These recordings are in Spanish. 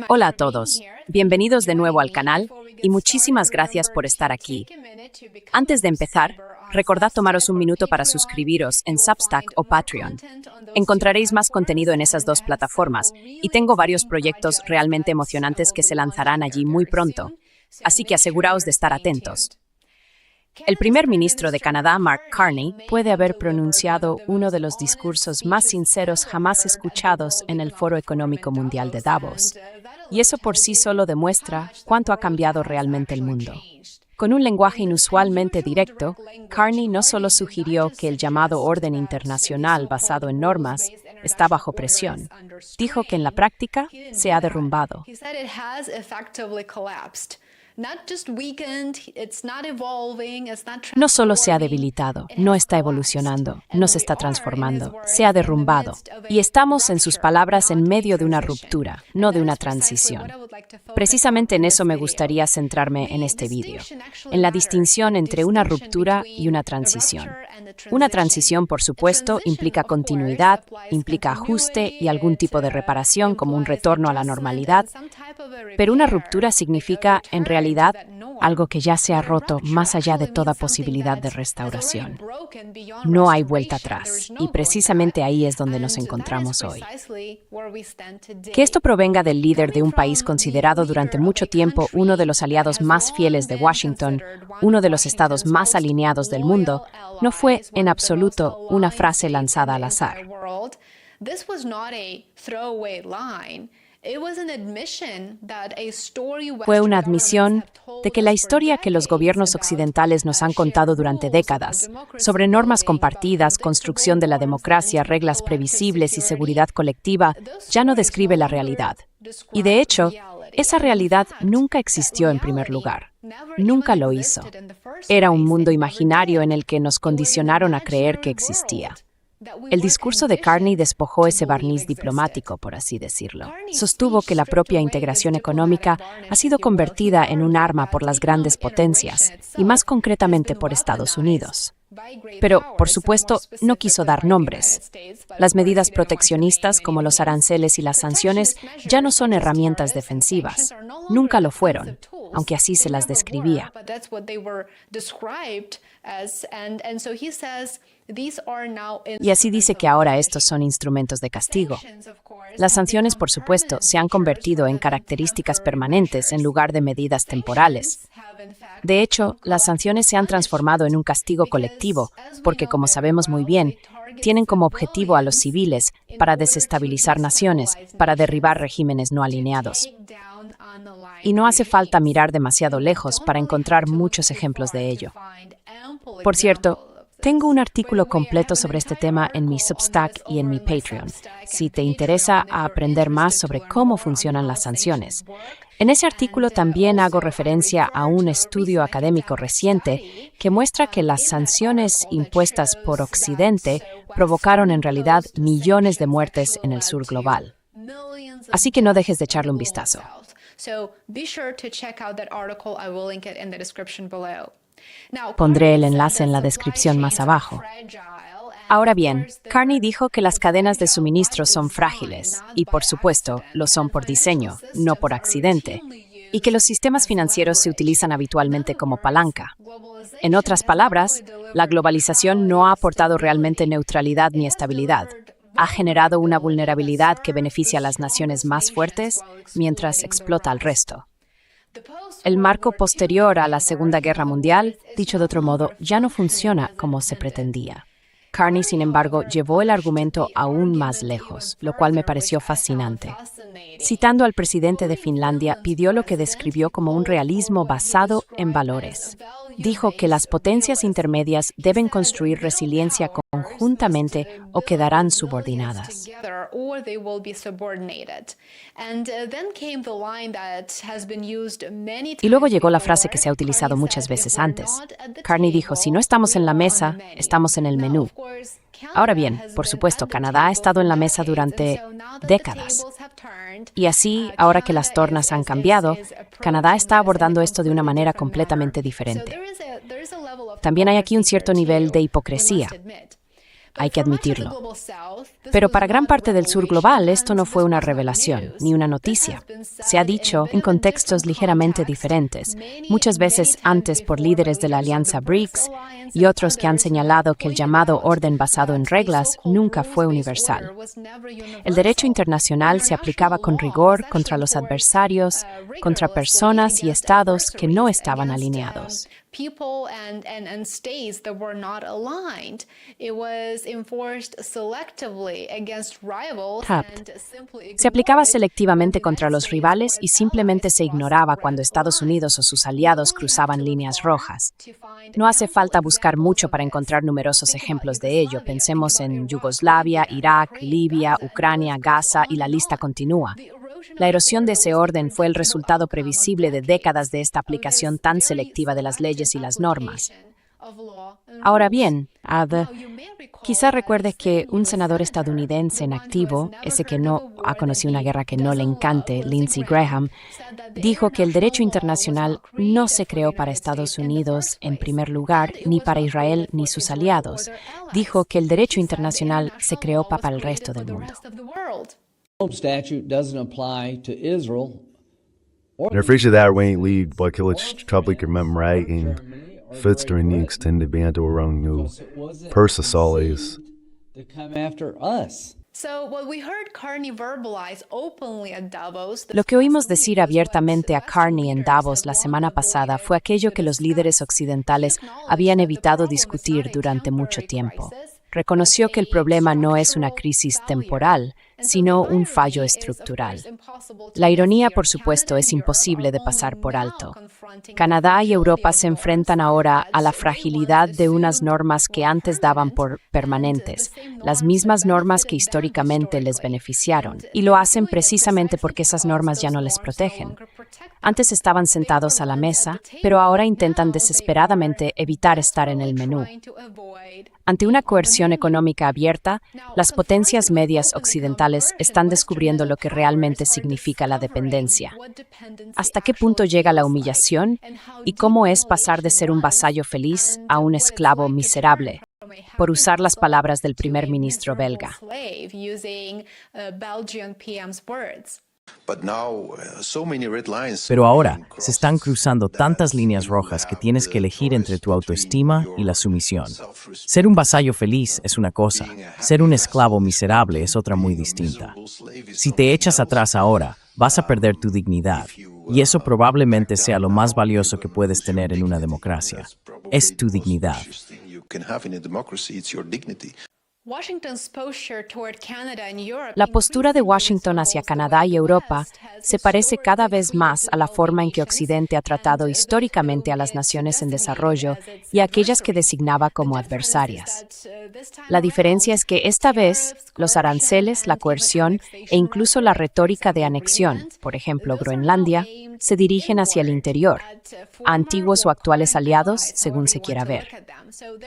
Hola a todos, bienvenidos de nuevo al canal y muchísimas gracias por estar aquí. Antes de empezar, recordad tomaros un minuto para suscribiros en Substack o Patreon. Encontraréis más contenido en esas dos plataformas y tengo varios proyectos realmente emocionantes que se lanzarán allí muy pronto, así que aseguraos de estar atentos. El primer ministro de Canadá, Mark Carney, puede haber pronunciado uno de los discursos más sinceros jamás escuchados en el Foro Económico Mundial de Davos. Y eso por sí solo demuestra cuánto ha cambiado realmente el mundo. Con un lenguaje inusualmente directo, Carney no solo sugirió que el llamado orden internacional basado en normas está bajo presión, dijo que en la práctica se ha derrumbado. No solo se ha debilitado, no está evolucionando, no se está transformando, se ha derrumbado. Y estamos, en sus palabras, en medio de una ruptura, no de una transición. Precisamente en eso me gustaría centrarme en este vídeo, en la distinción entre una ruptura y una transición. Una transición, por supuesto, implica continuidad, implica ajuste y algún tipo de reparación como un retorno a la normalidad, pero una ruptura significa, en realidad, algo que ya se ha roto más allá de toda posibilidad de restauración. No hay vuelta atrás, y precisamente ahí es donde nos encontramos hoy. Que esto provenga del líder de un país considerado durante mucho tiempo uno de los aliados más fieles de Washington, uno de los estados más alineados del mundo, no fue en absoluto una frase lanzada al azar. Fue una admisión de que la historia que los gobiernos occidentales nos han contado durante décadas, sobre normas compartidas, construcción de la democracia, reglas previsibles y seguridad colectiva, ya no describe la realidad. Y de hecho, esa realidad nunca existió en primer lugar. Nunca lo hizo. Era un mundo imaginario en el que nos condicionaron a creer que existía. El discurso de Carney despojó ese barniz diplomático, por así decirlo. Sostuvo que la propia integración económica ha sido convertida en un arma por las grandes potencias, y más concretamente por Estados Unidos. Pero, por supuesto, no quiso dar nombres. Las medidas proteccionistas, como los aranceles y las sanciones, ya no son herramientas defensivas. Nunca lo fueron, aunque así se las describía. Y así dice que ahora estos son instrumentos de castigo. Las sanciones, por supuesto, se han convertido en características permanentes en lugar de medidas temporales. De hecho, las sanciones se han transformado en un castigo colectivo, porque, como sabemos muy bien, tienen como objetivo a los civiles para desestabilizar naciones, para derribar regímenes no alineados. Y no hace falta mirar demasiado lejos para encontrar muchos ejemplos de ello. Por cierto, tengo un artículo completo sobre este tema en mi Substack y en mi Patreon, si te interesa aprender más sobre cómo funcionan las sanciones. En ese artículo también hago referencia a un estudio académico reciente que muestra que las sanciones impuestas por Occidente provocaron en realidad millones de muertes en el sur global. Así que no dejes de echarle un vistazo. Pondré el enlace en la descripción más abajo. Ahora bien, Carney dijo que las cadenas de suministro son frágiles, y por supuesto, lo son por diseño, no por accidente, y que los sistemas financieros se utilizan habitualmente como palanca. En otras palabras, la globalización no ha aportado realmente neutralidad ni estabilidad. Ha generado una vulnerabilidad que beneficia a las naciones más fuertes mientras explota al resto. El marco posterior a la Segunda Guerra Mundial, dicho de otro modo, ya no funciona como se pretendía. Carney, sin embargo, llevó el argumento aún más lejos, lo cual me pareció fascinante. Citando al presidente de Finlandia, pidió lo que describió como un realismo basado en valores. Dijo que las potencias intermedias deben construir resiliencia conjuntamente o quedarán subordinadas. Y luego llegó la frase que se ha utilizado muchas veces antes. Carney dijo, si no estamos en la mesa, estamos en el menú. Ahora bien, por supuesto, Canadá ha estado en la mesa durante décadas. Y así, ahora que las tornas han cambiado, Canadá está abordando esto de una manera completamente diferente. También hay aquí un cierto nivel de hipocresía. hay que admitirlo. Pero para gran parte del sur global esto no fue una revelación, ni una noticia. Se ha dicho en contextos ligeramente diferentes, muchas veces antes por líderes de la alianza BRICS y otros que han señalado que el llamado orden basado en reglas nunca fue universal. El derecho internacional se aplicaba con rigor contra los adversarios, contra personas y estados que no estaban alineados. Se aplicaba selectivamente contra los rivales y simplemente se ignoraba cuando Estados Unidos o sus aliados cruzaban líneas rojas. No hace falta buscar mucho para encontrar numerosos ejemplos de ello. Pensemos en Yugoslavia, Irak, Libia, Ucrania, Gaza y la lista continúa. La erosión de ese orden fue el resultado previsible de décadas de esta aplicación tan selectiva de las leyes y las normas. Ahora bien, quizá recuerde que un senador estadounidense en activo, ese que no ha conocido una guerra que no le encante, Lindsey Graham, dijo que el derecho internacional no se creó para Estados Unidos en primer lugar, ni para Israel ni sus aliados. Dijo que el derecho internacional se creó para el resto del mundo. Statute doesn't apply to Israel. När frische där wayne lead bakillich public commemorating fitster in extended band around new persa soles. To come after us. Lo que oímos decir abiertamente a Carney en Davos la semana pasada fue aquello que los líderes occidentales habían evitado discutir durante mucho tiempo. Reconoció que el problema no es una crisis temporal, sino un fallo estructural. La ironía, por supuesto, es imposible de pasar por alto. Canadá y Europa se enfrentan ahora a la fragilidad de unas normas que antes daban por permanentes, las mismas normas que históricamente les beneficiaron, y lo hacen precisamente porque esas normas ya no les protegen. Antes estaban sentados a la mesa, pero ahora intentan desesperadamente evitar estar en el menú. Ante una coerción económica abierta, las potencias medias occidentales están descubriendo lo que realmente significa la dependencia. ¿Hasta qué punto llega la humillación? ¿Y cómo es pasar de ser un vasallo feliz a un esclavo miserable? Por usar las palabras del primer ministro belga. Pero ahora se están cruzando tantas líneas rojas que tienes que elegir entre tu autoestima y la sumisión. Ser un vasallo feliz es una cosa, ser un esclavo miserable es otra muy distinta. Si te echas atrás ahora, vas a perder tu dignidad, y eso probablemente sea lo más valioso que puedes tener en una democracia. Es tu dignidad. La postura de Washington hacia Canadá y Europa se parece cada vez más a la forma en que Occidente ha tratado históricamente a las naciones en desarrollo y a aquellas que designaba como adversarias. La diferencia es que esta vez los aranceles, la coerción e incluso la retórica de anexión, por ejemplo Groenlandia, se dirigen hacia el interior, a antiguos o actuales aliados, según se quiera ver.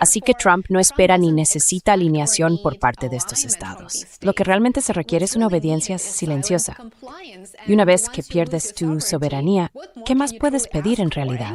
Así que Trump no espera ni necesita alineación por parte de estos estados. Lo que realmente se requiere es una obediencia silenciosa. Y una vez que pierdes tu soberanía, ¿qué más puedes pedir en realidad?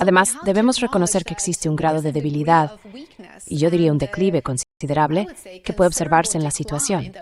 Además, debemos reconocer que existe un grado de debilidad, y yo diría un declive considerable, que puede observarse en la situación.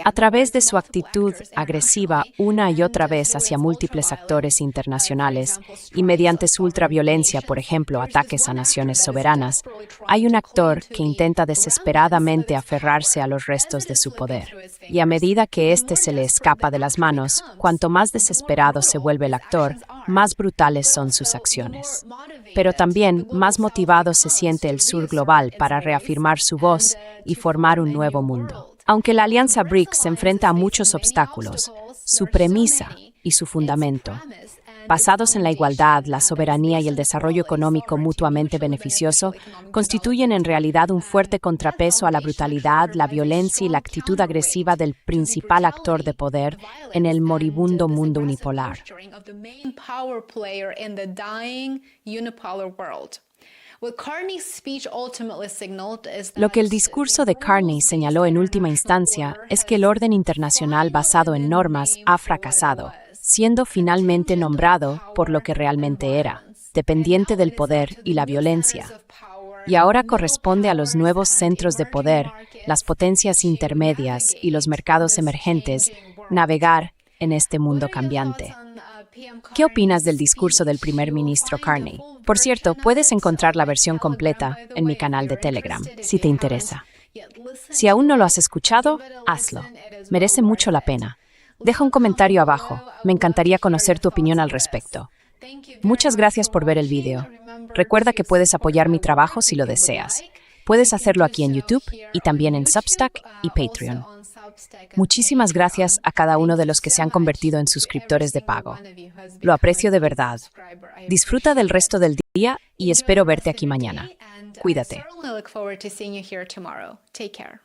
A través de su actitud agresiva una y otra vez hacia múltiples actores internacionales y mediante su ultraviolencia, por ejemplo, ataques a naciones soberanas, hay un actor que intenta desesperadamente aferrarse a los restos de su poder. Y a medida que éste se le escapa de las manos, cuanto más desesperado se vuelve el actor, más brutales son sus acciones. Pero también más motivado se siente el sur global para reafirmar su voz y formar un nuevo mundo. Aunque la alianza BRICS se enfrenta a muchos obstáculos, su premisa y su fundamento, basados en la igualdad, la soberanía y el desarrollo económico mutuamente beneficioso, constituyen en realidad un fuerte contrapeso a la brutalidad, la violencia y la actitud agresiva del principal actor de poder en el moribundo mundo unipolar. Lo que el discurso de Carney señaló en última instancia es que el orden internacional basado en normas ha fracasado siendo finalmente nombrado por lo que realmente era, dependiente del poder y la violencia. Y ahora corresponde a los nuevos centros de poder, las potencias intermedias y los mercados emergentes, navegar en este mundo cambiante. ¿Qué opinas del discurso del primer ministro Carney? Por cierto, puedes encontrar la versión completa en mi canal de Telegram, si te interesa. Si aún no lo has escuchado, hazlo. Merece mucho la pena. Deja un comentario abajo. Me encantaría conocer tu opinión al respecto. Muchas gracias por ver el video. Recuerda que puedes apoyar mi trabajo si lo deseas. Puedes hacerlo aquí en YouTube y también en Substack y Patreon. Muchísimas gracias a cada uno de los que se han convertido en suscriptores de pago. Lo aprecio de verdad. Disfruta del resto del día y espero verte aquí mañana. Cuídate. Look forward to seeing you here tomorrow. Take care.